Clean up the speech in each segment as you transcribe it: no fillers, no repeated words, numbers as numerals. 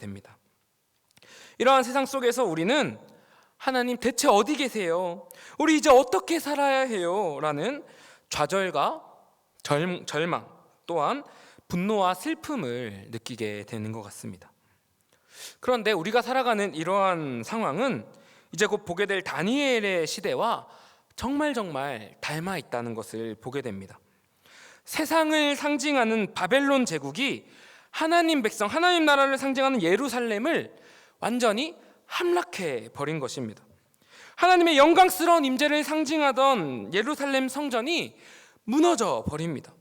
됩니다. 이러한 세상 속에서 우리는 하나님 대체 어디 계세요? 우리 이제 어떻게 살아야 해요? 라는 좌절과 절망 또한 분노와 슬픔을 느끼게 되는 것 같습니다. 그런데 우리가 살아가는 이러한 상황은 이제 곧 보게 될 다니엘의 시대와 정말 닮아 있다는 것을 보게 됩니다. 세상을 상징하는 바벨론 제국이 하나님 백성, 하나님 나라를 상징하는 예루살렘을 완전히 함락해 버린 것입니다. 하나님의 영광스러운 임재를 상징하던 예루살렘 성전이 무너져 버립니다.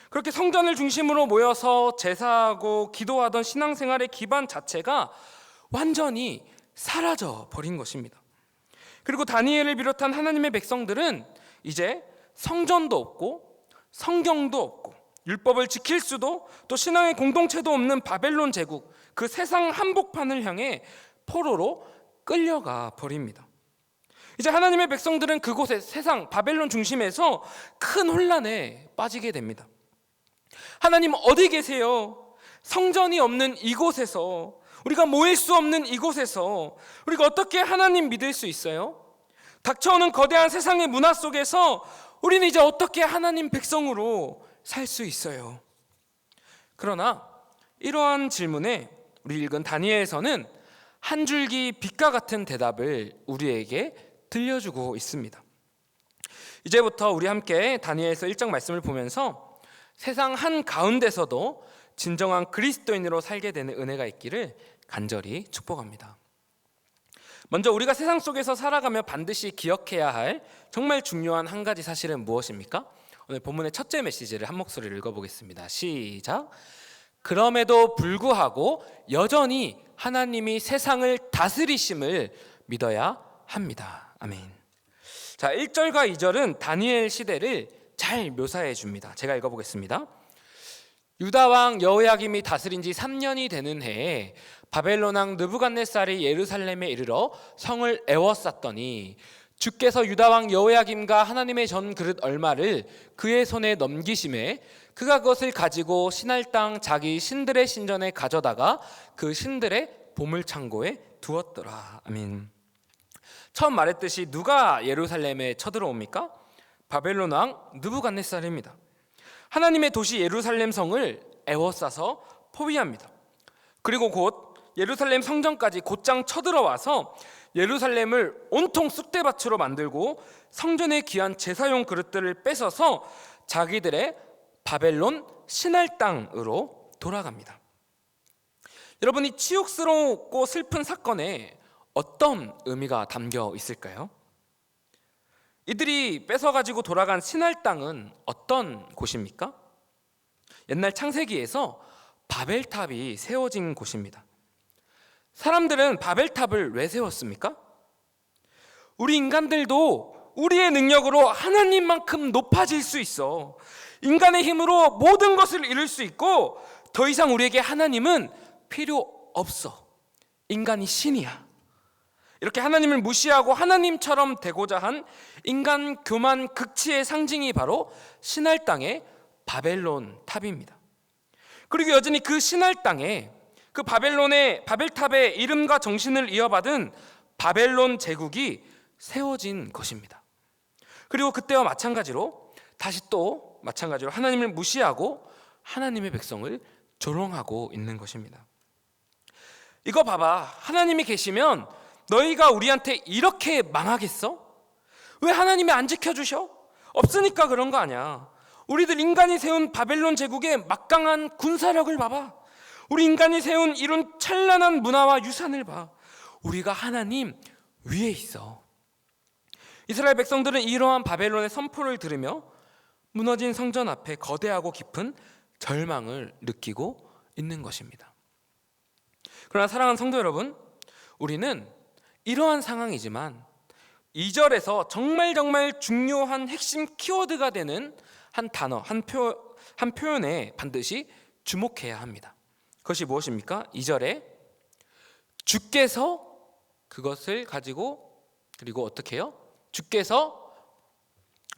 그렇게 성전을 중심으로 모여서 제사하고 기도하던 신앙생활의 기반 자체가 완전히 사라져 버린 것입니다. 그리고 다니엘을 비롯한 하나님의 백성들은 이제 성전도 없고 성경도 없고 율법을 지킬 수도 또 신앙의 공동체도 없는 바벨론 제국, 그 세상 한복판을 향해 포로로 끌려가 버립니다. 이제 하나님의 백성들은 그곳에 세상 바벨론 중심에서 큰 혼란에 빠지게 됩니다. 하나님 어디 계세요? 성전이 없는 이곳에서, 우리가 모일 수 없는 이곳에서 우리가 어떻게 하나님 믿을 수 있어요? 닥쳐오는 거대한 세상의 문화 속에서 우리는 이제 어떻게 하나님 백성으로 살 수 있어요? 그러나 이러한 질문에 우리 읽은 다니엘서는 한 줄기 빛과 같은 대답을 우리에게 들려주고 있습니다. 이제부터 우리 함께 다니엘서 1장 말씀을 보면서 세상 한가운데서도 진정한 그리스도인으로 살게 되는 은혜가 있기를 간절히 축복합니다. 먼저 우리가 세상 속에서 살아가며 반드시 기억해야 할 정말 중요한 한 가지 사실은 무엇입니까? 오늘 본문의 첫째 메시지를 한 목소리로 읽어보겠습니다. 시작. 그럼에도 불구하고 여전히 하나님이 세상을 다스리심을 믿어야 합니다. 아멘. 자, 1절과 2절은 다니엘 시대를 잘 묘사해 줍니다. 제가 읽어보겠습니다. 유다 왕 여호야김이 다스린 지 3년이 되는 해에 바벨론 왕 느부갓네살이 예루살렘에 이르러 성을 에워쌌더니 주께서 유다 왕 여호야김과 하나님의 전 그릇 얼마를 그의 손에 넘기심에 그가 그것을 가지고 신할 땅 자기 신들의 신전에 가져다가 그 신들의 보물창고에 두었더라. 아멘. 처음 말했듯이 누가 예루살렘에 쳐들어옵니까? 바벨론 왕 느부갓네살입니다. 하나님의 도시 예루살렘 성을 에워싸서 포위합니다. 그리고 곧 예루살렘 성전까지 곧장 쳐들어와서 예루살렘을 온통 쑥대밭으로 만들고 성전에 귀한 제사용 그릇들을 뺏어서 자기들의 바벨론 신할 땅으로 돌아갑니다. 여러분, 이 치욕스럽고 슬픈 사건에 어떤 의미가 담겨 있을까요? 이들이 뺏어가지고 돌아간 신할 땅은 어떤 곳입니까? 옛날 창세기에서 바벨탑이 세워진 곳입니다. 사람들은 바벨탑을 왜 세웠습니까? 우리 인간들도 우리의 능력으로 하나님만큼 높아질 수 있어. 인간의 힘으로 모든 것을 이룰 수 있고 더 이상 우리에게 하나님은 필요 없어. 인간이 신이야. 이렇게 하나님을 무시하고 하나님처럼 되고자 한 인간 교만 극치의 상징이 바로 신할 땅의 바벨론 탑입니다. 그리고 여전히 그 신할 땅에 그 바벨탑의 이름과 정신을 이어받은 바벨론 제국이 세워진 것입니다. 그리고 그때와 마찬가지로 다시 또 마찬가지로 하나님을 무시하고 하나님의 백성을 조롱하고 있는 것입니다. 이거 봐봐. 하나님이 계시면 너희가 우리한테 이렇게 망하겠어? 왜 하나님이 안 지켜주셔? 없으니까 그런 거 아니야. 우리들 인간이 세운 바벨론 제국의 막강한 군사력을 봐봐. 우리 인간이 세운 이런 찬란한 문화와 유산을 봐. 우리가 하나님 위에 있어. 이스라엘 백성들은 이러한 바벨론의 선포를 들으며 무너진 성전 앞에 거대하고 깊은 절망을 느끼고 있는 것입니다. 그러나 사랑하는 성도 여러분, 우리는 이러한 상황이지만 2절에서 정말 중요한 핵심 키워드가 되는 한 단어, 한 표현에 반드시 주목해야 합니다. 그것이 무엇입니까? 2절에 주께서 그것을 가지고 그리고 어떻게 해요? 주께서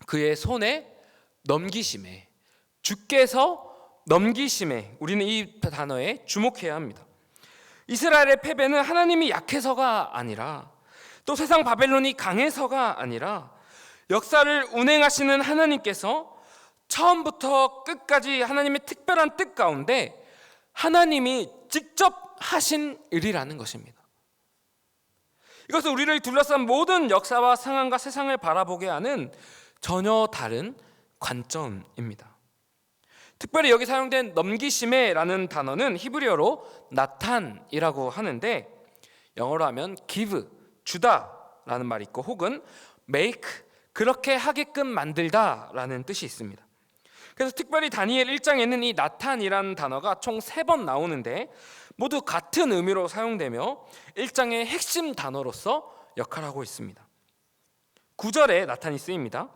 그의 손에 넘기심에, 주께서 넘기심에, 우리는 이 단어에 주목해야 합니다. 이스라엘의 패배는 하나님이 약해서가 아니라, 또 세상 바벨론이 강해서가 아니라, 역사를 운행하시는 하나님께서 처음부터 끝까지 하나님의 특별한 뜻 가운데 하나님이 직접 하신 일이라는 것입니다. 이것은 우리를 둘러싼 모든 역사와 상황과 세상을 바라보게 하는 전혀 다른 관점입니다. 특별히 여기 사용된 넘기심에라는 단어는 히브리어로 나탄이라고 하는데, 영어로 하면 give, 주다라는 말이 있고, 혹은 make, 그렇게 하게끔 만들다라는 뜻이 있습니다. 그래서 특별히 다니엘 1장에는 이 나탄이라는 단어가 총 3번 나오는데 모두 같은 의미로 사용되며 1장의 핵심 단어로서 역할하고 있습니다. 9절에 나탄이 쓰입니다.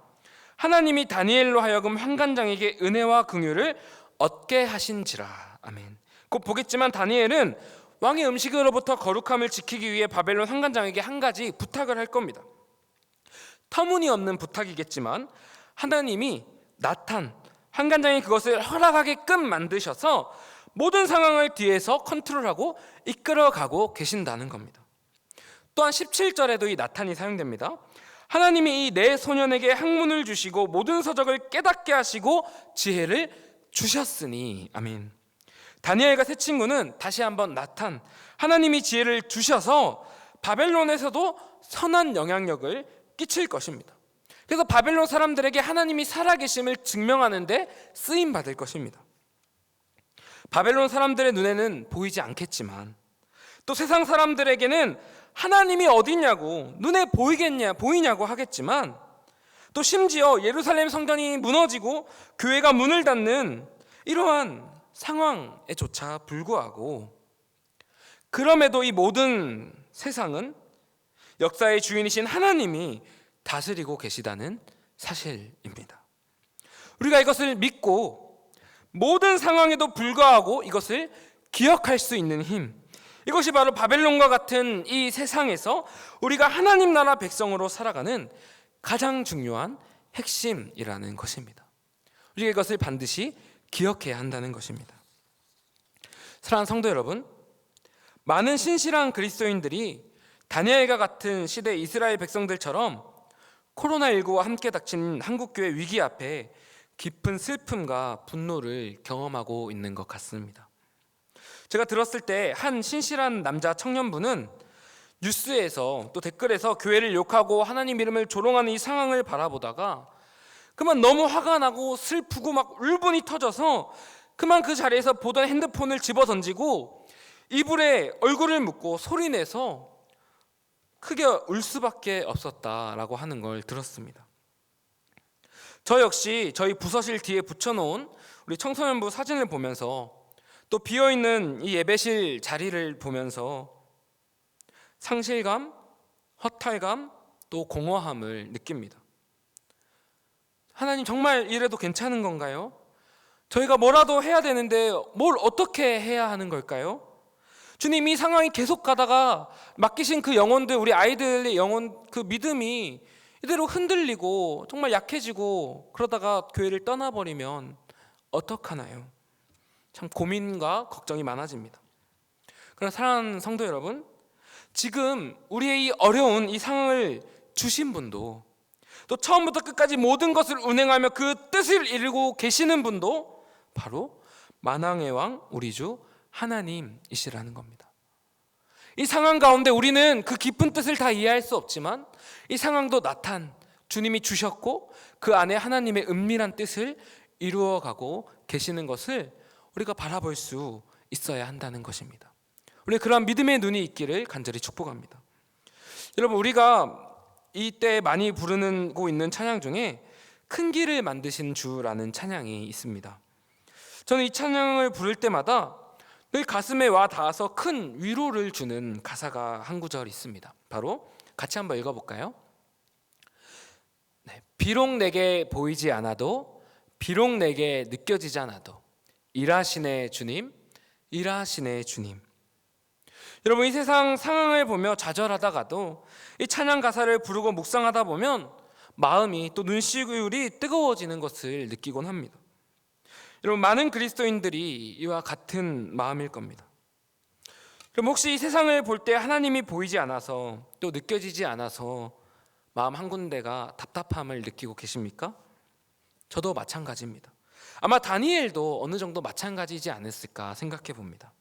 하나님이 다니엘로 하여금 환관장에게 은혜와 긍휼을 얻게 하신지라. 아멘. 곧 보겠지만 다니엘은 왕의 음식으로부터 거룩함을 지키기 위해 바벨론 환관장에게 한 가지 부탁을 할 겁니다. 터무니없는 부탁이겠지만 하나님이 나탄, 환관장이 그것을 허락하게끔 만드셔서 모든 상황을 뒤에서 컨트롤하고 이끌어가고 계신다는 겁니다. 또한 17절에도 이 나탄이 사용됩니다. 하나님이 이 네 소년에게 학문을 주시고 모든 서적을 깨닫게 하시고 지혜를 주셨으니. 아멘. 다니엘과 세 친구는 다시 한번 나탄, 하나님이 지혜를 주셔서 바벨론에서도 선한 영향력을 끼칠 것입니다. 그래서 바벨론 사람들에게 하나님이 살아계심을 증명하는 데 쓰임 받을 것입니다. 바벨론 사람들의 눈에는 보이지 않겠지만, 또 세상 사람들에게는 하나님이 어디냐고, 눈에 보이냐고 하겠지만, 또 심지어 예루살렘 성전이 무너지고 교회가 문을 닫는 이러한 상황에조차 불구하고, 그럼에도 이 모든 세상은 역사의 주인이신 하나님이 다스리고 계시다는 사실입니다. 우리가 이것을 믿고 모든 상황에도 불구하고 이것을 기억할 수 있는 힘, 이것이 바로 바벨론과 같은 이 세상에서 우리가 하나님 나라 백성으로 살아가는 가장 중요한 핵심이라는 것입니다. 우리가 이것을 반드시 기억해야 한다는 것입니다. 사랑하는 성도 여러분, 많은 신실한 그리스도인들이 다니엘과 같은 시대 이스라엘 백성들처럼 코로나19와 함께 닥친 한국교회 위기 앞에 깊은 슬픔과 분노를 경험하고 있는 것 같습니다. 제가 들었을 때 한 신실한 남자 청년분은 뉴스에서 또 댓글에서 교회를 욕하고 하나님 이름을 조롱하는 이 상황을 바라보다가 그만 너무 화가 나고 슬프고 막 울분이 터져서 그만 그 자리에서 보던 핸드폰을 집어 던지고 이불에 얼굴을 묻고 소리내서 크게 울 수밖에 없었다라고 하는 걸 들었습니다. 저 역시 저희 부서실 뒤에 붙여놓은 우리 청소년부 사진을 보면서, 또 비어있는 이 예배실 자리를 보면서 상실감, 허탈감, 또 공허함을 느낍니다. 하나님, 정말 이래도 괜찮은 건가요? 저희가 뭐라도 해야 되는데 뭘 어떻게 해야 하는 걸까요? 주님, 이 상황이 계속 가다가 맡기신 그 영혼들, 우리 아이들의 영혼, 그 믿음이 이대로 흔들리고 정말 약해지고 그러다가 교회를 떠나버리면 어떡하나요? 참 고민과 걱정이 많아집니다. 그러나 사랑하는 성도 여러분, 지금 우리의 이 어려운 이 상황을 주신 분도, 또 처음부터 끝까지 모든 것을 운행하며 그 뜻을 이루고 계시는 분도 바로 만왕의 왕 우리 주 하나님이시라는 겁니다. 이 상황 가운데 우리는 그 깊은 뜻을 다 이해할 수 없지만 이 상황도 나탄, 주님이 주셨고 그 안에 하나님의 은밀한 뜻을 이루어가고 계시는 것을 우리가 바라볼 수 있어야 한다는 것입니다. 우리 그러한 믿음의 눈이 있기를 간절히 축복합니다. 여러분, 우리가 이때 많이 부르고 있는 찬양 중에 큰 길을 만드신 주라는 찬양이 있습니다. 저는 이 찬양을 부를 때마다 늘 가슴에 와 닿아서 큰 위로를 주는 가사가 한 구절 있습니다. 바로 같이 한번 읽어볼까요? 네, 비록 내게 보이지 않아도, 비록 내게 느껴지지 않아도 일하시네 주님, 일하시네 주님. 여러분, 이 세상 상황을 보며 좌절하다가도 이 찬양 가사를 부르고 묵상하다 보면 마음이, 또 눈시울이 뜨거워지는 것을 느끼곤 합니다. 여러분, 많은 그리스도인들이 이와 같은 마음일 겁니다. 그럼 혹시 이 세상을 볼 때 하나님이 보이지 않아서 또 느껴지지 않아서 마음 한 군데가 답답함을 느끼고 계십니까? 저도 마찬가지입니다. 아마 다니엘도 어느 정도 마찬가지이지 않았을까 생각해 봅니다.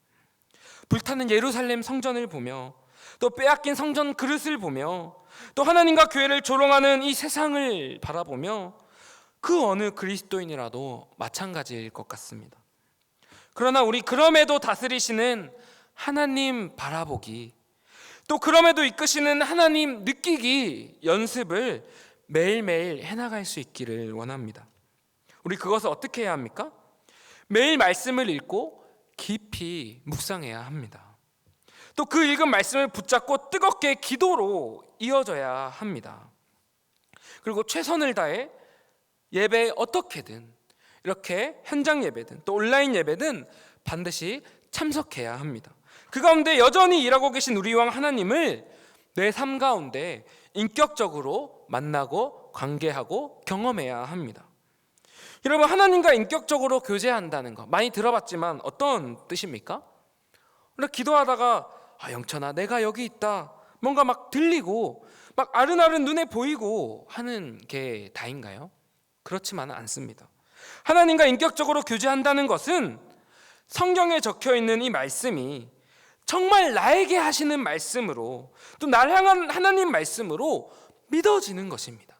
불타는 예루살렘 성전을 보며 또 빼앗긴 성전 그릇을 보며 또 하나님과 교회를 조롱하는 이 세상을 바라보며 그 어느 그리스도인이라도 마찬가지일 것 같습니다. 그러나 우리 그럼에도 다스리시는 하나님 바라보기, 또 그럼에도 이끄시는 하나님 느끼기 연습을 매일매일 해나갈 수 있기를 원합니다. 우리 그것을 어떻게 해야 합니까? 매일 말씀을 읽고 깊이 묵상해야 합니다. 또 그 읽은 말씀을 붙잡고 뜨겁게 기도로 이어져야 합니다. 그리고 최선을 다해 예배에 어떻게든 이렇게 현장 예배든 또 온라인 예배든 반드시 참석해야 합니다. 그 가운데 여전히 일하고 계신 우리 왕 하나님을 내 삶 가운데 인격적으로 만나고 관계하고 경험해야 합니다. 여러분, 하나님과 인격적으로 교제한다는 거 많이 들어봤지만 어떤 뜻입니까? 기도하다가 영천아 내가 여기 있다 뭔가 막 들리고 막 아른아른 눈에 보이고 하는 게 다인가요? 그렇지만은 않습니다. 하나님과 인격적으로 교제한다는 것은 성경에 적혀있는 이 말씀이 정말 나에게 하시는 말씀으로 또 날 향한 하나님 말씀으로 믿어지는 것입니다.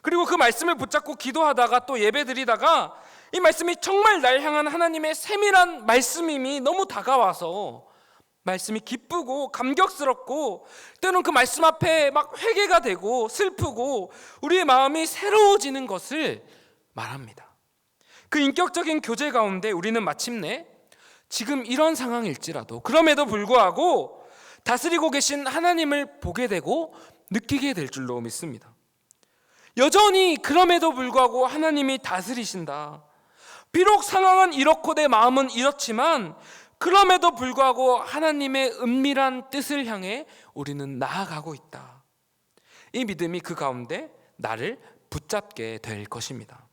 그리고 그 말씀을 붙잡고 기도하다가 또 예배드리다가 이 말씀이 정말 날 향한 하나님의 세밀한 말씀임이 너무 다가와서 말씀이 기쁘고 감격스럽고 때로는 그 말씀 앞에 막 회개가 되고 슬프고 우리의 마음이 새로워지는 것을 말합니다. 그 인격적인 교제 가운데 우리는 마침내 지금 이런 상황일지라도 그럼에도 불구하고 다스리고 계신 하나님을 보게 되고 느끼게 될 줄로 믿습니다. 여전히 그럼에도 불구하고 하나님이 다스리신다. 비록 상황은 이렇고 내 마음은 이렇지만 그럼에도 불구하고 하나님의 은밀한 뜻을 향해 우리는 나아가고 있다. 이 믿음이 그 가운데 나를 붙잡게 될 것입니다.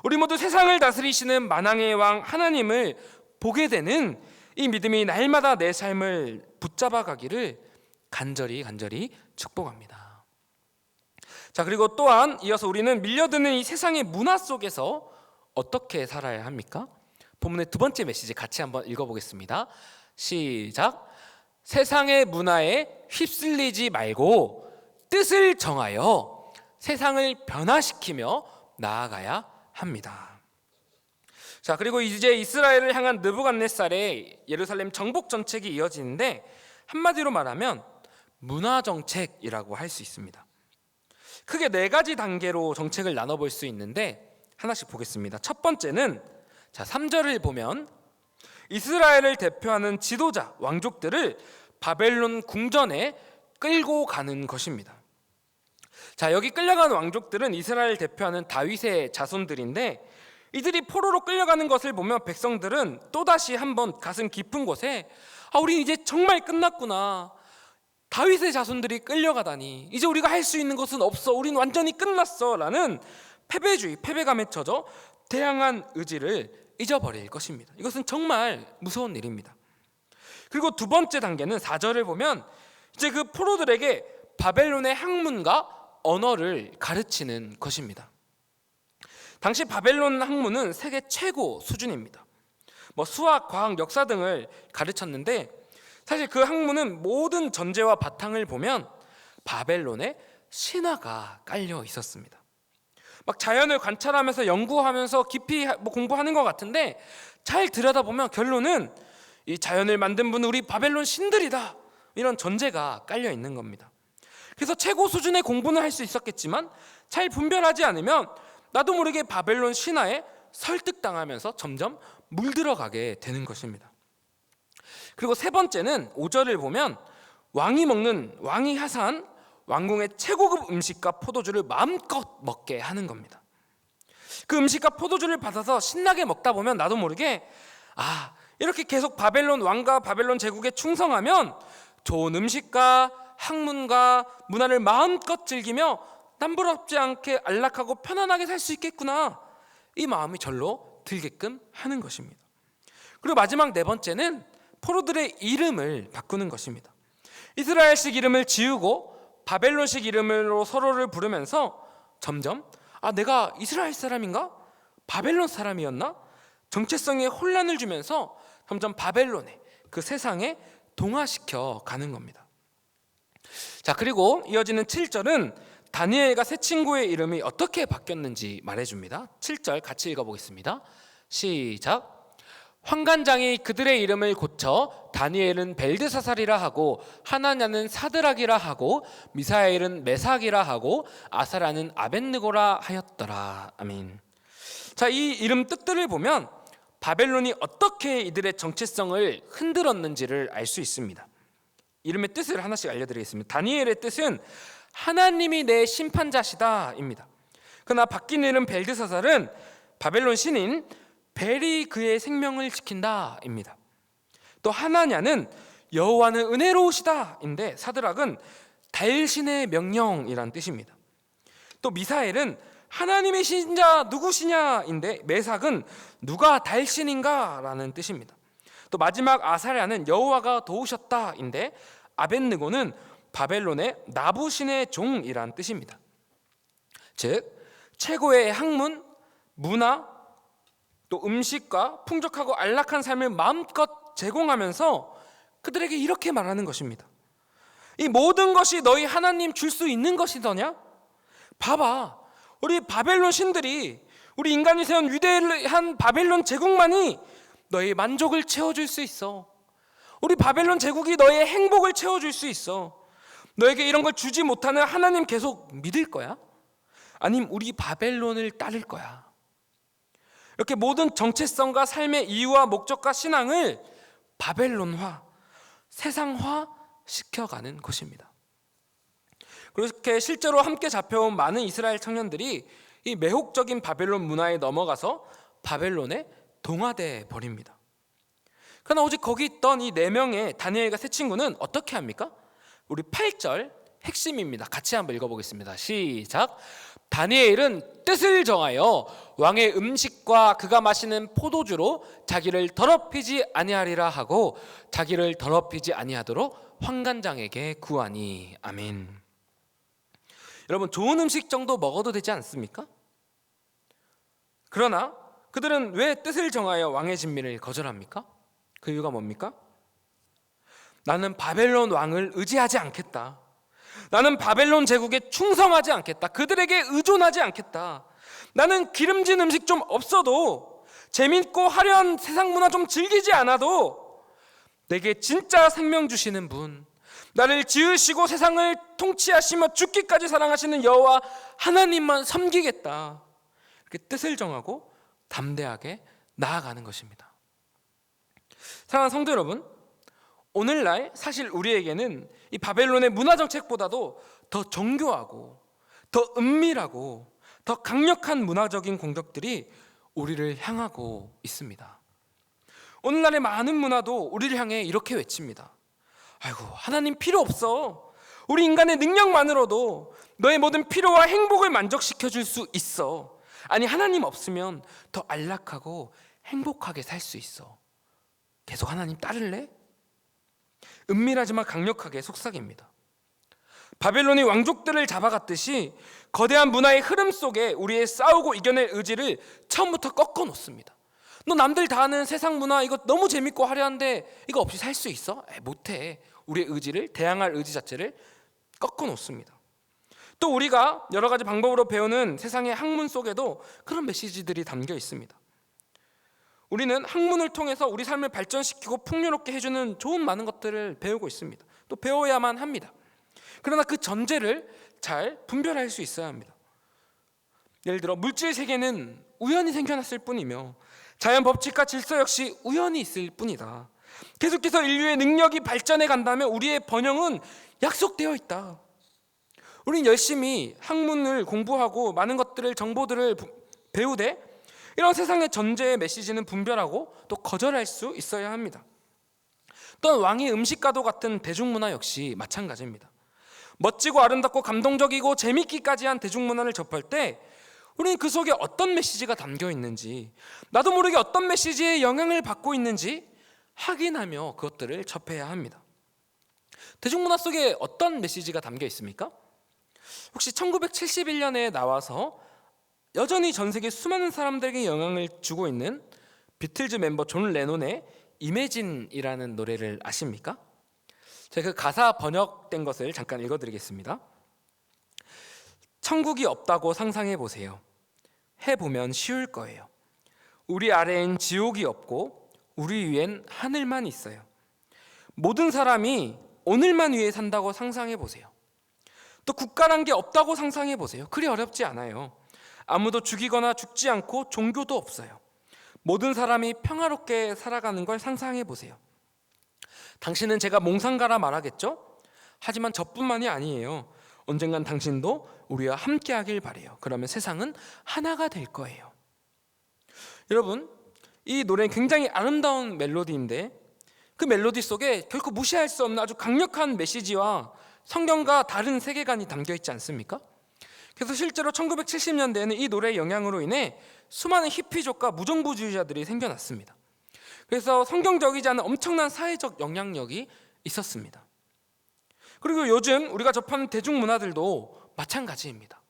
우리 모두 세상을 다스리시는 만왕의 왕 하나님을 보게 되는 이 믿음이 날마다 내 삶을 붙잡아 가기를 간절히 축복합니다. 자, 그리고 또한 이어서 우리는 밀려드는 이 세상의 문화 속에서 어떻게 살아야 합니까? 본문의 두 번째 메시지 같이 한번 읽어보겠습니다. 시작. 세상의 문화에 휩쓸리지 말고 뜻을 정하여 세상을 변화시키며 나아가야 합니다. 자, 그리고 이제 이스라엘을 향한 느부갓네살의 예루살렘 정복 정책이 이어지는데 한마디로 말하면 문화 정책이라고 할 수 있습니다. 크게 네 가지 단계로 정책을 나눠볼 수 있는데 하나씩 보겠습니다. 첫 번째는 3절을 보면 이스라엘을 대표하는 지도자, 왕족들을 바벨론 궁전에 끌고 가는 것입니다. 자, 여기 끌려간 왕족들은 이스라엘을 대표하는 다윗의 자손들인데 이들이 포로로 끌려가는 것을 보면 백성들은 또다시 한번 가슴 깊은 곳에 우리 이제 정말 끝났구나. 다윗의 자손들이 끌려가다니 이제 우리가 할 수 있는 것은 없어. 우린 완전히 끝났어 라는 패배주의, 패배감에 젖어 대항한 의지를 잊어버릴 것입니다. 이것은 정말 무서운 일입니다. 그리고 두 번째 단계는 4절을 보면 이제 그 포로들에게 바벨론의 학문과 언어를 가르치는 것입니다. 당시 바벨론 학문은 세계 최고 수준입니다. 수학, 과학, 역사 등을 가르쳤는데 사실 그 학문은 모든 전제와 바탕을 보면 바벨론의 신화가 깔려 있었습니다. 막 자연을 관찰하면서 연구하면서 깊이 공부하는 것 같은데 잘 들여다보면 결론은 이 자연을 만든 분은 우리 바벨론 신들이다. 이런 전제가 깔려 있는 겁니다. 그래서 최고 수준의 공부는 할 수 있었겠지만 잘 분별하지 않으면 나도 모르게 바벨론 신화에 설득당하면서 점점 물들어가게 되는 것입니다. 그리고 세 번째는 5절을 보면 왕이 하사한 왕궁의 최고급 음식과 포도주를 마음껏 먹게 하는 겁니다. 그 음식과 포도주를 받아서 신나게 먹다 보면 나도 모르게 이렇게 계속 바벨론 왕과 바벨론 제국에 충성하면 좋은 음식과 학문과 문화를 마음껏 즐기며 남부럽지 않게 안락하고 편안하게 살 수 있겠구나. 이 마음이 절로 들게끔 하는 것입니다. 그리고 마지막 네 번째는 포로들의 이름을 바꾸는 것입니다. 이스라엘식 이름을 지우고 바벨론식 이름으로 서로를 부르면서 점점 내가 이스라엘 사람인가? 바벨론 사람이었나? 정체성에 혼란을 주면서 점점 바벨론에, 그 세상에 동화시켜 가는 겁니다. 자, 그리고 이어지는 7절은 다니엘과 세 친구의 이름이 어떻게 바뀌었는지 말해줍니다. 7절 같이 읽어보겠습니다. 시작. 환관장이 그들의 이름을 고쳐 다니엘은 벨드사살이라 하고 하나냐는 사드락이라 하고 미사엘은 메삭이라 하고 아사랴는 아벳느고라 하였더라. 아멘. 자, 이 이름 뜻들을 보면 바벨론이 어떻게 이들의 정체성을 흔들었는지를 알 수 있습니다. 이름의 뜻을 하나씩 알려드리겠습니다. 다니엘의 뜻은 하나님이 내 심판자시다 입니다. 그러나 바뀐 이름 벨드사살은 바벨론 신인 벨이 그의 생명을 지킨다 입니다. 또 하나냐는 여호와는 은혜로우시다 인데 사드락은 달신의 명령이란 뜻입니다. 또 미사엘은 하나님의 신자 누구시냐 인데 메삭은 누가 달신인가 라는 뜻입니다. 또 마지막 아사랴는 여호와가 도우셨다 인데 아벳느고는 바벨론의 나부신의 종이란 뜻입니다. 즉 최고의 학문, 문화, 또 음식과 풍족하고 안락한 삶을 마음껏 제공하면서 그들에게 이렇게 말하는 것입니다. 이 모든 것이 너희 하나님 줄 수 있는 것이더냐? 봐봐, 우리 바벨론 신들이, 우리 인간이 세운 위대한 바벨론 제국만이 너의 만족을 채워줄 수 있어. 우리 바벨론 제국이 너의 행복을 채워줄 수 있어. 너에게 이런 걸 주지 못하는 하나님 계속 믿을 거야? 아니면 우리 바벨론을 따를 거야? 이렇게 모든 정체성과 삶의 이유와 목적과 신앙을 바벨론화, 세상화 시켜가는 것입니다. 그렇게 실제로 함께 잡혀온 많은 이스라엘 청년들이 이 매혹적인 바벨론 문화에 넘어가서 바벨론에 동화돼 버립니다. 그러나 오직 거기 있던 이 4명의 다니엘과 세 친구는 어떻게 합니까? 우리 8절 핵심입니다. 같이 한번 읽어보겠습니다. 시작. 다니엘은 뜻을 정하여 왕의 음식과 그가 마시는 포도주로 자기를 더럽히지 아니하리라 하고 자기를 더럽히지 아니하도록 환관장에게 구하니. 아멘. 여러분, 좋은 음식 정도 먹어도 되지 않습니까? 그러나 그들은 왜 뜻을 정하여 왕의 진미를 거절합니까? 그 이유가 뭡니까? 나는 바벨론 왕을 의지하지 않겠다. 나는 바벨론 제국에 충성하지 않겠다. 그들에게 의존하지 않겠다. 나는 기름진 음식 좀 없어도, 재밌고 화려한 세상 문화 좀 즐기지 않아도 내게 진짜 생명 주시는 분, 나를 지으시고 세상을 통치하시며 죽기까지 사랑하시는 여호와 하나님만 섬기겠다. 이렇게 뜻을 정하고 담대하게 나아가는 것입니다. 사랑하는 성도 여러분, 오늘날 사실 우리에게는 이 바벨론의 문화정책보다도 더 정교하고 더 은밀하고 더 강력한 문화적인 공격들이 우리를 향하고 있습니다. 오늘날의 많은 문화도 우리를 향해 이렇게 외칩니다. 아이고, 하나님 필요 없어. 우리 인간의 능력만으로도 너의 모든 필요와 행복을 만족시켜 줄 수 있어. 아니, 하나님 없으면 더 안락하고 행복하게 살 수 있어. 계속 하나님 따를래? 은밀하지만 강력하게 속삭입니다. 바벨론이 왕족들을 잡아갔듯이 거대한 문화의 흐름 속에 우리의 싸우고 이겨낼 의지를 처음부터 꺾어 놓습니다. 너 남들 다 아는 세상 문화 이거 너무 재밌고 화려한데 이거 없이 살 수 있어? 못해. 우리의 의지를, 대항할 의지 자체를 꺾어 놓습니다. 또 우리가 여러 가지 방법으로 배우는 세상의 학문 속에도 그런 메시지들이 담겨 있습니다. 우리는 학문을 통해서 우리 삶을 발전시키고 풍요롭게 해주는 좋은 많은 것들을 배우고 있습니다. 또 배워야만 합니다. 그러나 그 전제를 잘 분별할 수 있어야 합니다. 예를 들어 물질 세계는 우연히 생겨났을 뿐이며 자연 법칙과 질서 역시 우연히 있을 뿐이다. 계속해서 인류의 능력이 발전해 간다면 우리의 번영은 약속되어 있다. 우린 열심히 학문을 공부하고 많은 것들을, 정보들을 배우되 이런 세상의 전제의 메시지는 분별하고 또 거절할 수 있어야 합니다. 또한 왕의 음식과도 같은 대중문화 역시 마찬가지입니다. 멋지고 아름답고 감동적이고 재밌기까지 한 대중문화를 접할 때 우리는 그 속에 어떤 메시지가 담겨 있는지, 나도 모르게 어떤 메시지에 영향을 받고 있는지 확인하며 그것들을 접해야 합니다. 대중문화 속에 어떤 메시지가 담겨 있습니까? 혹시 1971년에 나와서 여전히 전 세계 수많은 사람들에게 영향을 주고 있는 비틀즈 멤버 존 레논의 이매진이라는 노래를 아십니까? 제가 그 가사 번역된 것을 잠깐 읽어드리겠습니다. 천국이 없다고 상상해 보세요. 해보면 쉬울 거예요. 우리 아래엔 지옥이 없고 우리 위엔 하늘만 있어요. 모든 사람이 오늘만 위해 산다고 상상해 보세요. 또 국가란 게 없다고 상상해 보세요. 그리 어렵지 않아요. 아무도 죽이거나 죽지 않고 종교도 없어요. 모든 사람이 평화롭게 살아가는 걸 상상해 보세요. 당신은 제가 몽상가라 말하겠죠? 하지만 저뿐만이 아니에요. 언젠간 당신도 우리와 함께 하길 바래요. 그러면 세상은 하나가 될 거예요. 여러분, 이 노래는 굉장히 아름다운 멜로디인데 그 멜로디 속에 결코 무시할 수 없는 아주 강력한 메시지와 성경과 다른 세계관이 담겨 있지 않습니까? 그래서 실제로 1970년대에는 이 노래의 영향으로 인해 수많은 히피족과 무정부주의자들이 생겨났습니다. 그래서 성경적이지 않은 엄청난 사회적 영향력이 있었습니다. 그리고 요즘 우리가 접하는 대중문화들도 마찬가지입니다.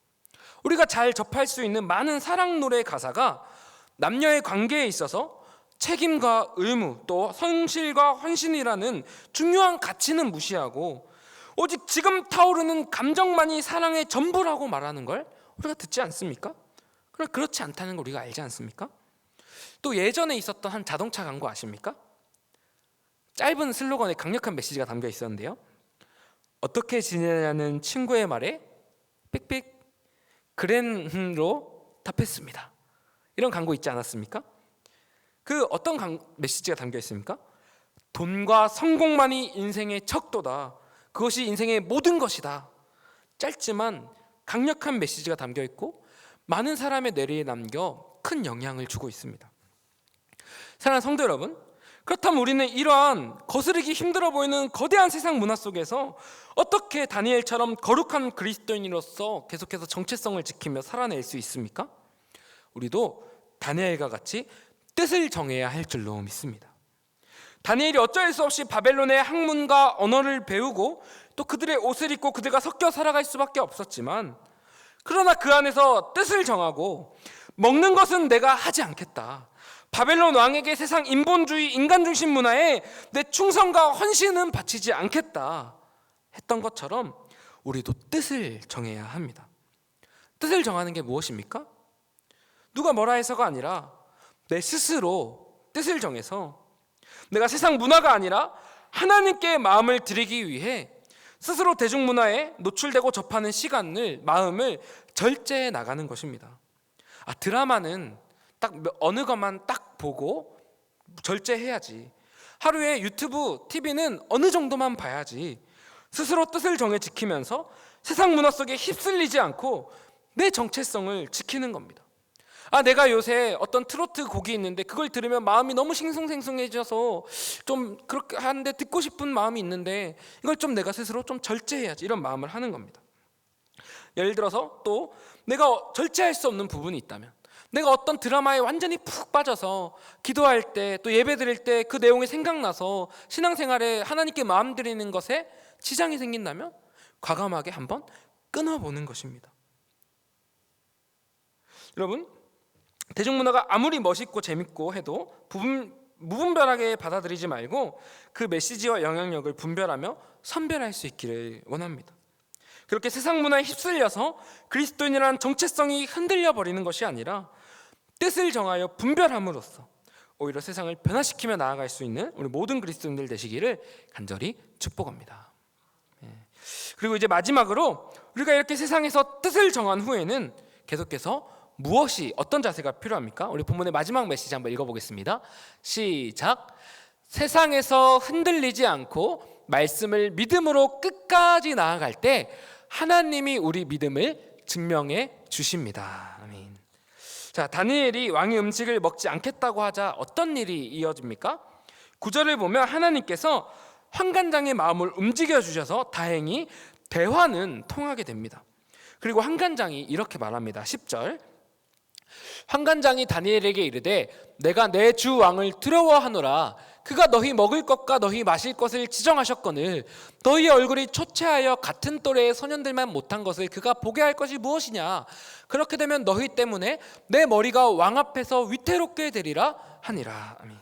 우리가 잘 접할 수 있는 많은 사랑 노래의 가사가 남녀의 관계에 있어서 책임과 의무, 또 성실과 헌신이라는 중요한 가치는 무시하고 오직 지금 타오르는 감정만이 사랑의 전부라고 말하는 걸 우리가 듣지 않습니까? 그러나 그렇지 않다는 걸 우리가 알지 않습니까? 또 예전에 있었던 한 자동차 광고 아십니까? 짧은 슬로건에 강력한 메시지가 담겨 있었는데요. 어떻게 지내냐는 친구의 말에 빽빽 그랜로 답했습니다. 이런 광고 있지 않았습니까? 그 어떤 메시지가 담겨 있습니까? 돈과 성공만이 인생의 척도다. 그것이 인생의 모든 것이다. 짧지만 강력한 메시지가 담겨 있고 많은 사람의 뇌리에 남겨 큰 영향을 주고 있습니다. 사랑하는 성도 여러분, 그렇다면 우리는 이러한 거스르기 힘들어 보이는 거대한 세상 문화 속에서 어떻게 다니엘처럼 거룩한 그리스도인으로서 계속해서 정체성을 지키며 살아낼 수 있습니까? 우리도 다니엘과 같이 뜻을 정해야 할 줄로 믿습니다. 다니엘이 어쩔 수 없이 바벨론의 학문과 언어를 배우고 또 그들의 옷을 입고 그들과 섞여 살아갈 수밖에 없었지만, 그러나 그 안에서 뜻을 정하고 먹는 것은 내가 하지 않겠다. 바벨론 왕에게 세상 인본주의 인간중심 문화에 내 충성과 헌신은 바치지 않겠다 했던 것처럼 우리도 뜻을 정해야 합니다. 뜻을 정하는 게 무엇입니까? 누가 뭐라 해서가 아니라 내 스스로 뜻을 정해서 내가 세상 문화가 아니라 하나님께 마음을 드리기 위해 스스로 대중문화에 노출되고 접하는 시간을, 마음을 절제해 나가는 것입니다. 드라마는 딱 어느 것만 딱 보고 절제해야지. 하루에 유튜브, TV는 어느 정도만 봐야지. 스스로 뜻을 정해 지키면서 세상 문화 속에 휩쓸리지 않고 내 정체성을 지키는 겁니다. 내가 요새 어떤 트로트 곡이 있는데 그걸 들으면 마음이 너무 싱숭생숭해져서 좀 그렇게 하는데 듣고 싶은 마음이 있는데 이걸 좀 내가 스스로 좀 절제해야지, 이런 마음을 하는 겁니다. 예를 들어서 또 내가 절제할 수 없는 부분이 있다면, 내가 어떤 드라마에 완전히 푹 빠져서 기도할 때 또 예배 드릴 때 그 내용이 생각나서 신앙생활에 하나님께 마음 드리는 것에 지장이 생긴다면 과감하게 한번 끊어보는 것입니다. 여러분, 대중문화가 아무리 멋있고 재밌고 해도 무분별하게 받아들이지 말고 그 메시지와 영향력을 분별하며 선별할 수 있기를 원합니다. 그렇게 세상 문화에 휩쓸려서 그리스도인이라는 정체성이 흔들려 버리는 것이 아니라 뜻을 정하여 분별함으로써 오히려 세상을 변화시키며 나아갈 수 있는 우리 모든 그리스도인들 되시기를 간절히 축복합니다. 그리고 이제 마지막으로 우리가 이렇게 세상에서 뜻을 정한 후에는 계속해서 무엇이, 어떤 자세가 필요합니까? 우리 본문의 마지막 메시지 한번 읽어보겠습니다. 시작. 세상에서 흔들리지 않고 말씀을 믿음으로 끝까지 나아갈 때 하나님이 우리 믿음을 증명해 주십니다. 아멘. 자, 다니엘이 왕의 음식을 먹지 않겠다고 하자 어떤 일이 이어집니까? 9절을 보면 하나님께서 환관장의 마음을 움직여 주셔서 다행히 대화는 통하게 됩니다. 그리고 환관장이 이렇게 말합니다. 10절. 환관장이 다니엘에게 이르되 내가 내 주 왕을 두려워하노라. 그가 너희 먹을 것과 너희 마실 것을 지정하셨거늘 너희의 얼굴이 초췌하여 같은 또래의 소년들만 못한 것을 그가 보게 할 것이 무엇이냐. 그렇게 되면 너희 때문에 내 머리가 왕 앞에서 위태롭게 되리라 하니라. 아멘.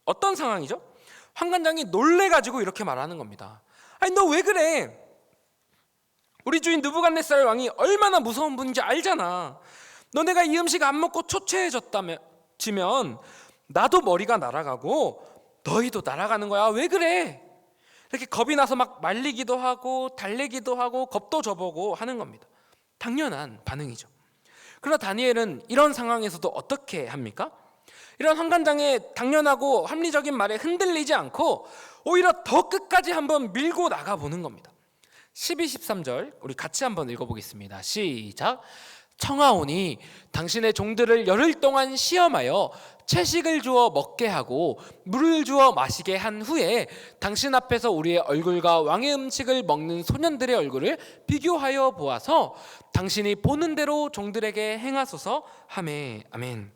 어떤 상황이죠? 환관장이 놀래가지고 이렇게 말하는 겁니다. 아니 너 왜 그래? 우리 주인 느부갓네살 왕이 얼마나 무서운 분인지 알잖아. 너네가 이 음식 안 먹고 초췌해졌다면 나도 머리가 날아가고 너희도 날아가는 거야. 왜 그래? 이렇게 겁이 나서 막 말리기도 하고 달래기도 하고 겁도 줘보고 하는 겁니다. 당연한 반응이죠. 그러나 다니엘은 이런 상황에서도 어떻게 합니까? 이런 환관장의 당연하고 합리적인 말에 흔들리지 않고 오히려 더 끝까지 한번 밀고 나가보는 겁니다. 12, 13절 우리 같이 한번 읽어보겠습니다. 시작. 청하오니 당신의 종들을 열흘 동안 시험하여 채식을 주어 먹게 하고 물을 주어 마시게 한 후에 당신 앞에서 우리의 얼굴과 왕의 음식을 먹는 소년들의 얼굴을 비교하여 보아서 당신이 보는 대로 종들에게 행하소서 하매. 아멘.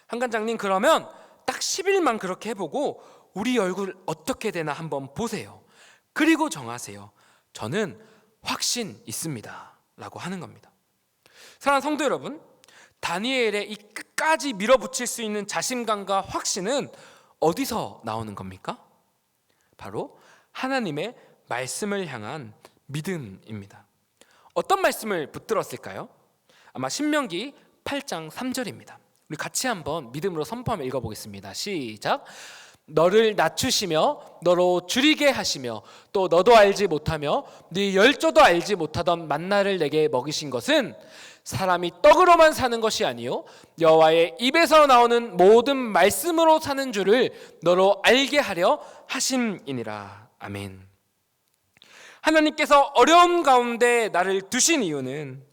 한관장님, 그러면 딱 10일만 그렇게 해보고 우리 얼굴 어떻게 되나 한번 보세요. 그리고 정하세요. 저는 확신 있습니다 라고 하는 겁니다. 사랑하는 성도 여러분, 다니엘의 이 끝까지 밀어붙일 수 있는 자신감과 확신은 어디서 나오는 겁니까? 바로 하나님의 말씀을 향한 믿음입니다. 어떤 말씀을 붙들었을까요? 아마 신명기 8장 3절입니다. 우리 같이 한번 믿음으로 선포하며 읽어보겠습니다. 시작. 너를 낮추시며 너로 줄이게 하시며 또 너도 알지 못하며 네 열조도 알지 못하던 만나를 내게 먹이신 것은 사람이 떡으로만 사는 것이 아니요 여호와의 입에서 나오는 모든 말씀으로 사는 줄을 너로 알게 하려 하심이니라. 아멘. 하나님께서 어려움 가운데 나를 두신 이유는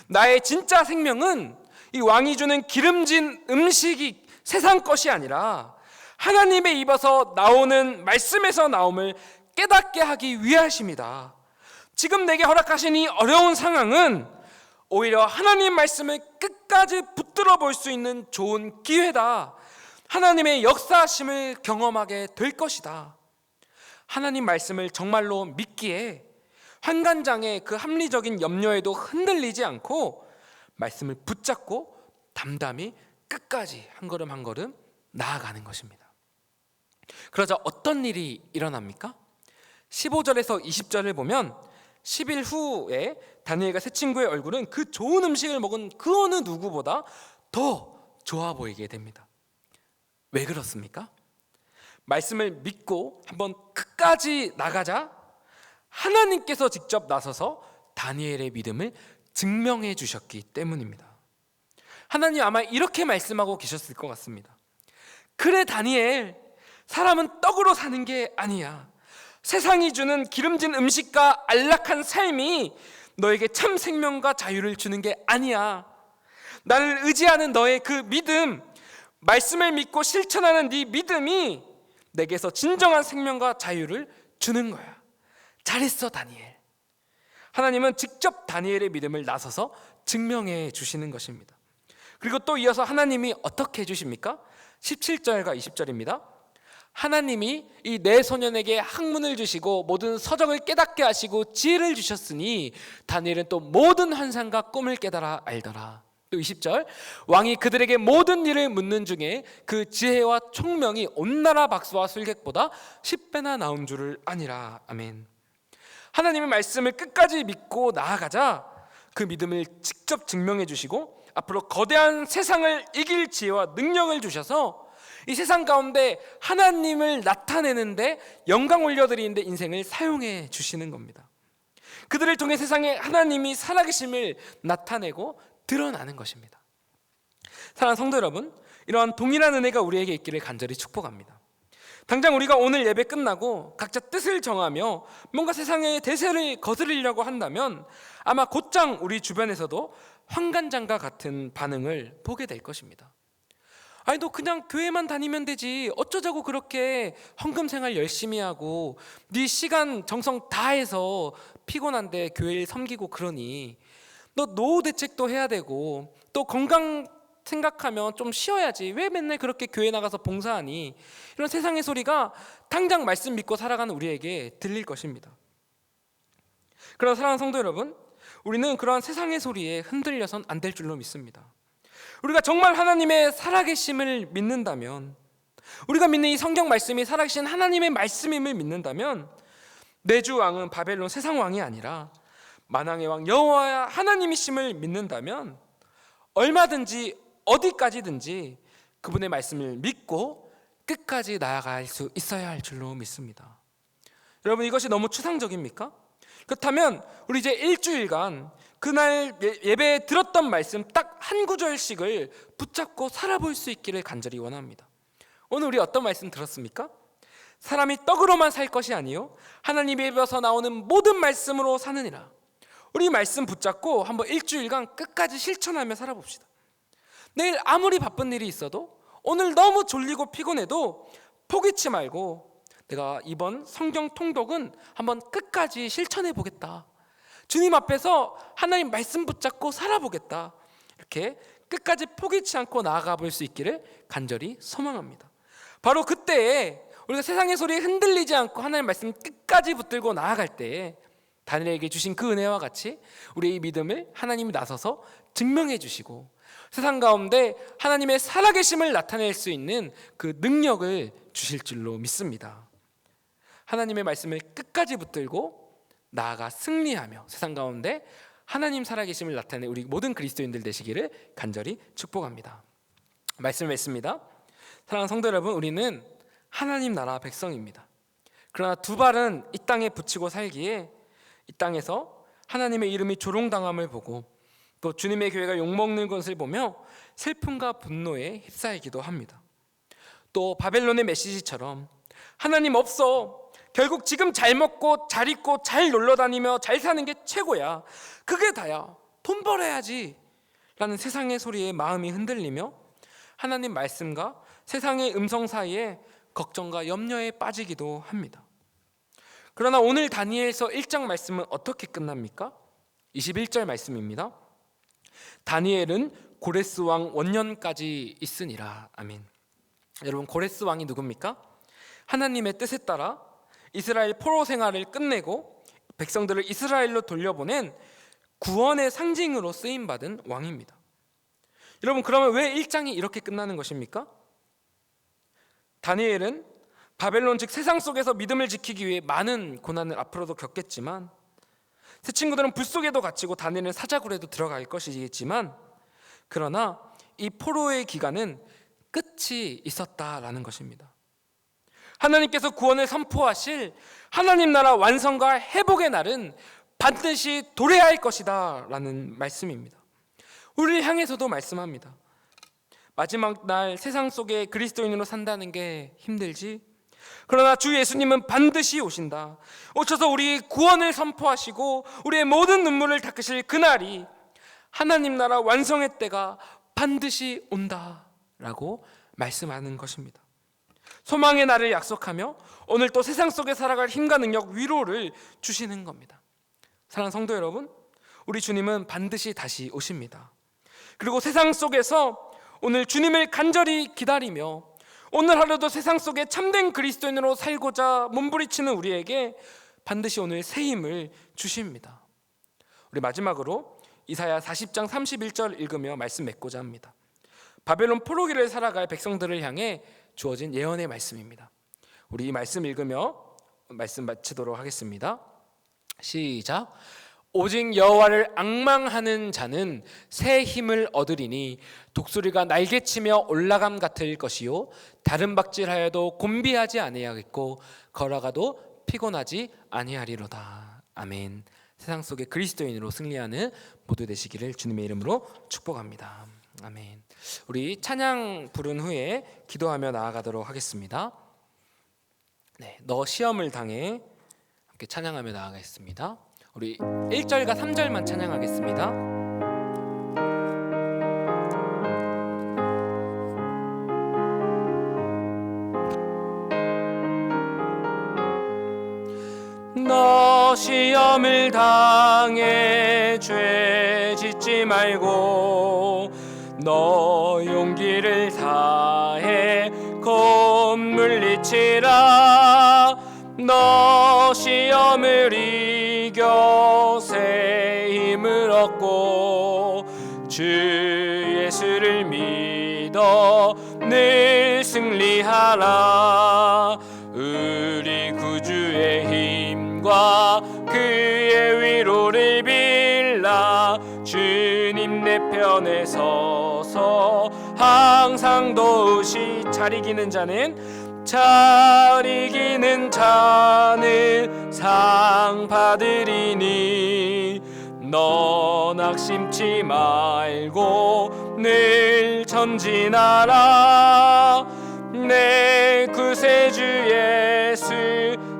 나의 진짜 생명은 이 왕이 주는 기름진 음식이 세상 것이 아니라 하나님의 입에서 나오는 말씀에서 나옴을 깨닫게 하기 위하십니다. 지금 내게 허락하신 이 어려운 상황은 오히려 하나님 말씀을 끝까지 붙들어 볼 수 있는 좋은 기회다. 하나님의 역사하심을 경험하게 될 것이다. 하나님 말씀을 정말로 믿기에 환관장의 그 합리적인 염려에도 흔들리지 않고 말씀을 붙잡고 담담히 끝까지 한 걸음 한 걸음 나아가는 것입니다. 그러자 어떤 일이 일어납니까? 15절에서 20절을 보면 10일 후에 다니엘과 세 친구의 얼굴은 그 좋은 음식을 먹은 그 어느 누구보다 더 좋아 보이게 됩니다. 왜 그렇습니까? 말씀을 믿고 한번 끝까지 나가자 하나님께서 직접 나서서 다니엘의 믿음을 증명해 주셨기 때문입니다. 하나님 아마 이렇게 말씀하고 계셨을 것 같습니다. 그래 다니엘, 사람은 떡으로 사는 게 아니야. 세상이 주는 기름진 음식과 안락한 삶이 너에게 참 생명과 자유를 주는 게 아니야. 나를 의지하는 너의 그 믿음, 말씀을 믿고 실천하는 네 믿음이 내게서 진정한 생명과 자유를 주는 거야. 잘했어 다니엘. 하나님은 직접 다니엘의 믿음을 나서서 증명해 주시는 것입니다. 그리고 또 이어서 하나님이 어떻게 해주십니까? 17절과 20절입니다. 하나님이 이 네 소년에게 학문을 주시고 모든 서적을 깨닫게 하시고 지혜를 주셨으니 다니엘은 또 모든 환상과 꿈을 깨달아 알더라. 또 20절, 왕이 그들에게 모든 일을 묻는 중에 그 지혜와 총명이 온 나라 박수와 술객보다 10배나 나온 줄을 아니라. 아멘. 하나님의 말씀을 끝까지 믿고 나아가자 그 믿음을 직접 증명해 주시고 앞으로 거대한 세상을 이길 지혜와 능력을 주셔서 이 세상 가운데 하나님을 나타내는데 영광 올려드리는데 인생을 사용해 주시는 겁니다. 그들을 통해 세상에 하나님이 살아계심을 나타내고 드러나는 것입니다. 사랑하는 성도 여러분, 이러한 동일한 은혜가 우리에게 있기를 간절히 축복합니다. 당장 우리가 오늘 예배 끝나고 각자 뜻을 정하며 뭔가 세상의 대세를 거스르려고 한다면 아마 곧장 우리 주변에서도 환관장과 같은 반응을 보게 될 것입니다. 아니 너 그냥 교회만 다니면 되지 어쩌자고 그렇게 헌금 생활 열심히 하고 네 시간 정성 다해서 피곤한데 교회를 섬기고 그러니 너 노후 대책도 해야 되고 또 건강 생각하면 좀 쉬어야지, 왜 맨날 그렇게 교회 나가서 봉사하니, 이런 세상의 소리가 당장 말씀 믿고 살아가는 우리에게 들릴 것입니다. 그러나 사랑하는 성도 여러분, 우리는 그러한 세상의 소리에 흔들려선 안 될 줄로 믿습니다. 우리가 정말 하나님의 살아계심을 믿는다면, 우리가 믿는 이 성경 말씀이 살아계신 하나님의 말씀임을 믿는다면, 내주 왕은 바벨론 세상 왕이 아니라 만왕의 왕 여호와 하나님이심을 믿는다면 얼마든지 어디까지든지 그분의 말씀을 믿고 끝까지 나아갈 수 있어야 할 줄로 믿습니다. 여러분, 이것이 너무 추상적입니까? 그렇다면 우리 이제 일주일간 그날 예배에 들었던 말씀 딱 한 구절씩을 붙잡고 살아볼 수 있기를 간절히 원합니다. 오늘 우리 어떤 말씀 들었습니까? 사람이 떡으로만 살 것이 아니요 하나님의 입에서 나오는 모든 말씀으로 사느니라. 우리 말씀 붙잡고 한번 일주일간 끝까지 실천하며 살아봅시다. 내일 아무리 바쁜 일이 있어도, 오늘 너무 졸리고 피곤해도 포기치 말고 내가 이번 성경 통독은 한번 끝까지 실천해 보겠다, 주님 앞에서 하나님 말씀 붙잡고 살아보겠다, 이렇게 끝까지 포기치 않고 나아가 볼 수 있기를 간절히 소망합니다. 바로 그때에 우리가 세상의 소리에 흔들리지 않고 하나님 말씀 끝까지 붙들고 나아갈 때에 다니엘에게 주신 그 은혜와 같이 우리의 믿음을 하나님이 나서서 증명해 주시고 세상 가운데 하나님의 살아계심을 나타낼 수 있는 그 능력을 주실 줄로 믿습니다. 하나님의 말씀을 끝까지 붙들고 나아가 승리하며 세상 가운데 하나님 살아계심을 나타내 우리 모든 그리스도인들 되시기를 간절히 축복합니다. 말씀을 맺습니다. 사랑하는 성도 여러분, 우리는 하나님 나라 백성입니다. 그러나 두 발은 이 땅에 붙이고 살기에 이 땅에서 하나님의 이름이 조롱당함을 보고 또 주님의 교회가 욕먹는 것을 보며 슬픔과 분노에 휩싸이기도 합니다. 또 바벨론의 메시지처럼 하나님 없어, 결국 지금 잘 먹고 잘 입고 잘 놀러다니며 잘 사는 게 최고야, 그게 다야, 돈 벌어야지 라는 세상의 소리에 마음이 흔들리며 하나님 말씀과 세상의 음성 사이에 걱정과 염려에 빠지기도 합니다. 그러나 오늘 다니엘서 1장 말씀은 어떻게 끝납니까? 21절 말씀입니다. 다니엘은 고레스 왕 원년까지 있으니라. 아멘. 여러분, 고레스 왕이 누굽니까? 하나님의 뜻에 따라 이스라엘 포로 생활을 끝내고 백성들을 이스라엘로 돌려보낸 구원의 상징으로 쓰임받은 왕입니다. 여러분, 그러면 왜 1장이 이렇게 끝나는 것입니까? 다니엘은 바벨론 즉 세상 속에서 믿음을 지키기 위해 많은 고난을 앞으로도 겪겠지만, 새 친구들은 불 속에도 갇히고 다니엘은 사자굴에도 들어갈 것이겠지만, 그러나 이 포로의 기간은 끝이 있었다라는 것입니다. 하나님께서 구원을 선포하실 하나님 나라 완성과 회복의 날은 반드시 도래할 것이다 라는 말씀입니다. 우리를 향해서도 말씀합니다. 마지막 날 세상 속에 그리스도인으로 산다는 게 힘들지? 그러나 주 예수님은 반드시 오신다. 오셔서 우리 구원을 선포하시고 우리의 모든 눈물을 닦으실 그날이, 하나님 나라 완성의 때가 반드시 온다라고 말씀하는 것입니다. 소망의 날을 약속하며 오늘 또 세상 속에 살아갈 힘과 능력, 위로를 주시는 겁니다. 사랑하는 성도 여러분, 우리 주님은 반드시 다시 오십니다. 그리고 세상 속에서 오늘 주님을 간절히 기다리며 오늘 하루도 세상 속에 참된 그리스도인으로 살고자 몸부리치는 우리에게 반드시 오늘 새 힘을 주십니다. 우리 마지막으로 이사야 40장 31절 읽으며 말씀 맺고자 합니다. 바벨론 포로기를 살아갈 백성들을 향해 주어진 예언의 말씀입니다. 우리 이 말씀 읽으며 말씀 마치도록 하겠습니다. 시작. 오직 여호와를 앙망하는 자는 새 힘을 얻으리니 독수리가 날개치며 올라감 같을 것이요 다른 박질하여도 곤비하지 아니하겠고 걸어가도 피곤하지 아니하리로다. 아멘. 세상 속에 그리스도인으로 승리하는 모두 되시기를 주님의 이름으로 축복합니다. 아멘. 우리 찬양 부른 후에 기도하며 나아가도록 하겠습니다. 네, 너 시험을 당해 함께 찬양하며 나아가겠습니다. 우리 1절과 3절만 찬양하겠습니다. 너 시험을 당해 죄 짓지 말고 너 용기를 다해 곧 물리치라. 너 시험을 이겨 새 힘을 얻고 주 예수를 믿어 늘 승리하라. 우리 구주의 힘과 그의 위로를 빌라. 주님 내 편에 서서 항상 도우시. 잘 이기는 자는 상 받으리니. 너 낙심치 말고 늘 전진하라. 내 구세주 예수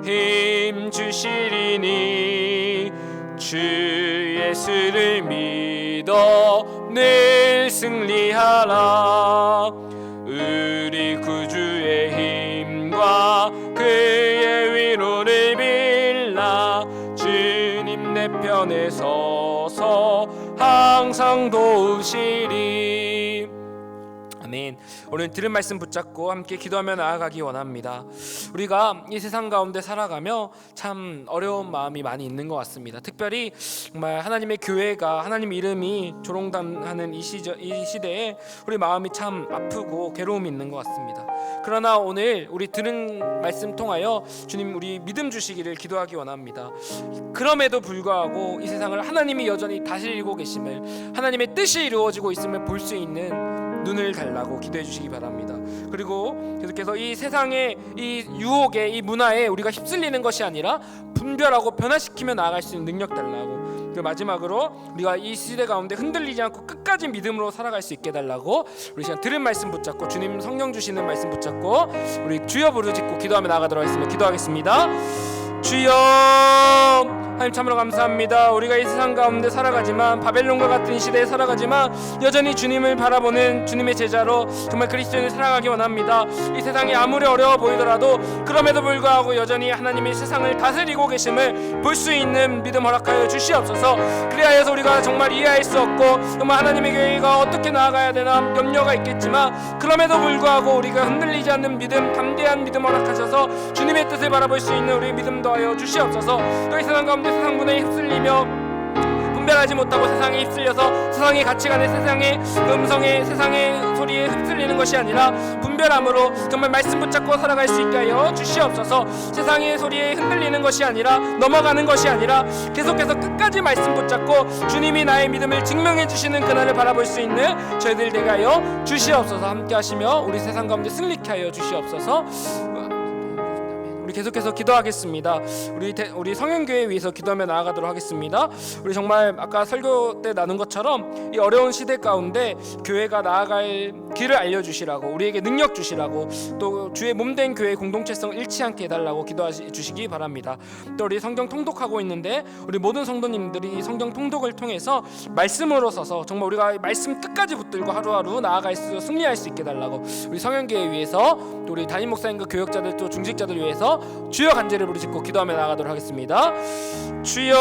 힘 주시리니. 주 예수를 믿어 늘 승리하라. 우리 구주의 힘과 그의 위로를 빌라. 주님 내 편에 서서 항상 도우시리. 아멘. 오늘 들은 말씀 붙잡고 함께 기도하며 나아가기 원합니다. 우리가 이 세상 가운데 살아가며 참 어려운 마음이 많이 있는 것 같습니다. 특별히 정말 하나님의 교회가, 하나님 이름이 조롱당하는 이 시대에 우리 마음이 참 아프고 괴로움이 있는 것 같습니다. 그러나 오늘 우리 들은 말씀 통하여 주님 우리 믿음 주시기를 기도하기 원합니다. 그럼에도 불구하고 이 세상을 하나님이 여전히 다스리고 계심을, 하나님의 뜻이 이루어지고 있음을 볼 수 있는 눈을 달라고 기도해 주시기 바랍니다. 그리고 계속해서 이 세상의 이 유혹에, 이 문화에 우리가 휩쓸리는 것이 아니라 분별하고 변화시키며 나아갈 수 있는 능력 달라고. 그리고 마지막으로 우리가 이 시대 가운데 흔들리지 않고 끝까지 믿음으로 살아갈 수 있게 달라고 우리 시간 들은 말씀 붙잡고 주님 성령 주시는 말씀 붙잡고 우리 주여 부르짖고 기도하며 나아가도록 하겠습니다. 기도하겠습니다. 주여, 하나님 참으로 감사합니다. 우리가 이 세상 가운데 살아가지만, 바벨론과 같은 시대에 살아가지만 여전히 주님을 바라보는 주님의 제자로 정말 그리스도인을 살아가기 원합니다. 이 세상이 아무리 어려워 보이더라도 그럼에도 불구하고 여전히 하나님이 세상을 다스리고 계심을 볼 수 있는 믿음 허락하여 주시옵소서. 그리하여서 우리가 정말 이해할 수 없고 정말 하나님의 교회가 어떻게 나아가야 되나 염려가 있겠지만 그럼에도 불구하고 우리가 흔들리지 않는 믿음, 담대한 믿음 허락하셔서 주님의 뜻을 바라볼 수 있는 우리 믿음 더하여 주시옵소서. 또 이 세상 가운데 세상 문화에 휩쓸리며 분별하지 못하고 세상에 휩쓸려서 세상의 가치관에, 세상의 음성에, 세상의 소리에 휩쓸리는 것이 아니라 분별함으로 정말 말씀 붙잡고 살아갈 수 있게 하여 주시옵소서. 세상의 소리에 흔들리는 것이 아니라, 넘어가는 것이 아니라 계속해서 끝까지 말씀 붙잡고 주님이 나의 믿음을 증명해 주시는 그날을 바라볼 수 있는 저희들 되게 하여 주시옵소서. 함께 하시며 우리 세상 가운데 승리케 하여 주시옵소서. 우리 계속해서 기도하겠습니다. 우리 성현교회 위해서 기도하며 나아가도록 하겠습니다. 우리 정말 아까 설교 때 나눈 것처럼 이 어려운 시대 가운데 교회가 나아갈 길을 알려주시라고, 우리에게 능력 주시라고, 또 주의 몸된 교회 공동체성 잃지 않게 해달라고 기도해 주시기 바랍니다. 또 우리 성경 통독하고 있는데 우리 모든 성도님들이 성경 통독을 통해서 말씀으로 서서 정말 우리가 말씀 끝까지 붙들고 하루하루 나아갈 수, 승리할 수 있게 해달라고 우리 성현교회 위해서, 또 우리 담임 목사님과 교역자들, 또 중직자들 위해서 주여 간절히 부르짖고 기도하며 나아가도록 하겠습니다. 주여,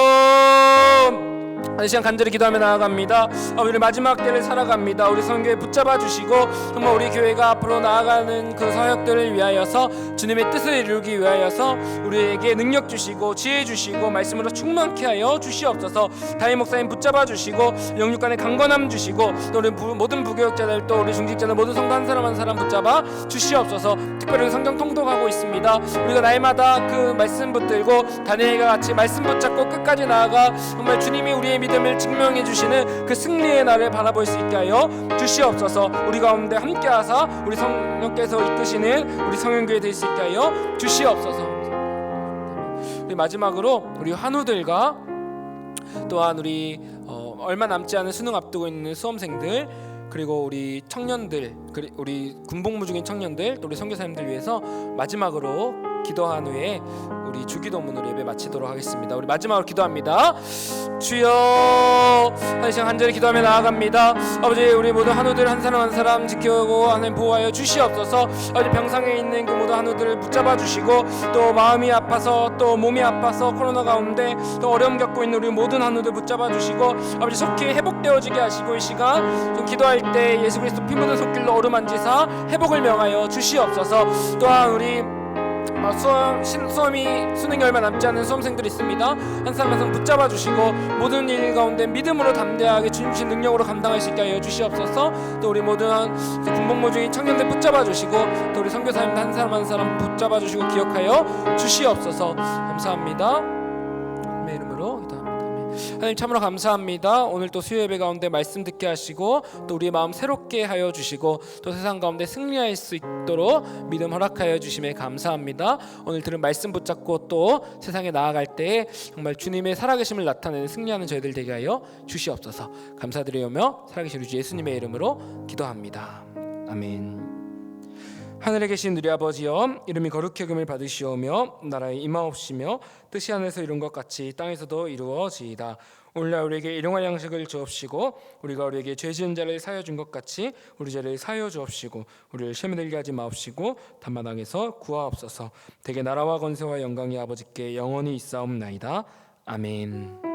이 시간 간절히 기도하며 나아갑니다. 우리 마지막 때를 살아갑니다. 우리 성교회 붙잡아 주시고 정말 우리 교회가 앞으로 나아가는 그 사역들을 위하여서, 주님의 뜻을 이루기 위하여서 우리에게 능력 주시고 지혜 주시고 말씀으로 충만케 하여 주시옵소서. 담임 목사님 붙잡아 주시고 영육간의 강건함 주시고, 또 우리 모든 부교역자들, 또 우리 중직자들 모든 성도 한 사람 한 사람 붙잡아 주시옵소서. 특별히 성경 통독하고 있습니다. 우리가 날마다 그 말씀 붙들고 다니엘과 같이 말씀 붙잡고 끝까지 나아가 정말 주님이 우리의 믿음을 증명해 주시는 그 승리의 날을 바라볼 수 있게 하여 주시옵소서. 우리 가운데 함께 하사 우리 성령께서 이끄시는 우리 성현교회 될 수 있게 하여 주시옵소서. 우리 마지막으로 우리 환우들과 또한 우리 얼마 남지 않은 수능 앞두고 있는 수험생들, 그리고 우리 청년들, 우리 군복무 중인 청년들, 또 우리 선교사님들 위해서 마지막으로 기도한 후에 우리 주기도문으로 예배 마치도록 하겠습니다. 우리 마지막으로 기도합니다. 주여, 한 시간 간절히 기도하며 나아갑니다. 아버지, 우리 모두 한우들 한 사람 한 사람 지켜고 하나님 보호하여 주시옵소서. 아버지, 병상에 있는 그 모든 한우들을 붙잡아 주시고, 또 마음이 아파서 또 몸이 아파서 코로나 가운데 또 어려움 겪고 있는 우리 모든 한우들 붙잡아 주시고, 아버지 속히 회복되어지게 하시고, 이 시간 좀 기도할 때 예수 그리스도 피 묻은 손길로 어루만지사 회복을 명하여 주시옵소서. 또한 우리 수능이 얼마 남지 않은 수험생들이 있습니다. 한 사람 한 사람 붙잡아 주시고 모든 일 가운데 믿음으로 담대하게 주님 주신 능력으로 감당할 수 있게 하여 주시옵소서. 또 우리 모든 군복무 중인 청년들 붙잡아 주시고, 또 우리 선교사님들 한 사람 한 사람 붙잡아 주시고 기억하여 주시옵소서. 감사합니다. 내 이름으로 기도합니다. 하나님 참으로 감사합니다. 오늘 또 수요 예배 가운데 말씀 듣게 하시고, 또 우리의 마음 새롭게 하여 주시고, 또 세상 가운데 승리할 수 있도록 믿음 허락하여 주심에 감사합니다. 오늘 들은 말씀 붙잡고 또 세상에 나아갈 때 정말 주님의 살아계심을 나타내는 승리하는 저희들 되게 하여 주시옵소서. 감사드리오며 살아계신 우리 주 예수님의 이름으로 기도합니다. 아멘. 하늘에 계신 우리 아버지여, 이름이 거룩히 여김을 받으시오며 나라의 임하옵시며 뜻이 하늘에서 이룬 것 같이 땅에서도 이루어지이다. 오늘날 우리에게 일용할 양식을 주옵시고, 우리가 우리에게 죄 지은 자를 사하여 준 것 같이 우리 죄를 사하여 주옵시고, 우리를 시험에 들게 하지 마옵시고 다만 악에서 구하옵소서. 대개 나라와 권세와 영광이 아버지께 영원히 있사옵나이다. 아멘.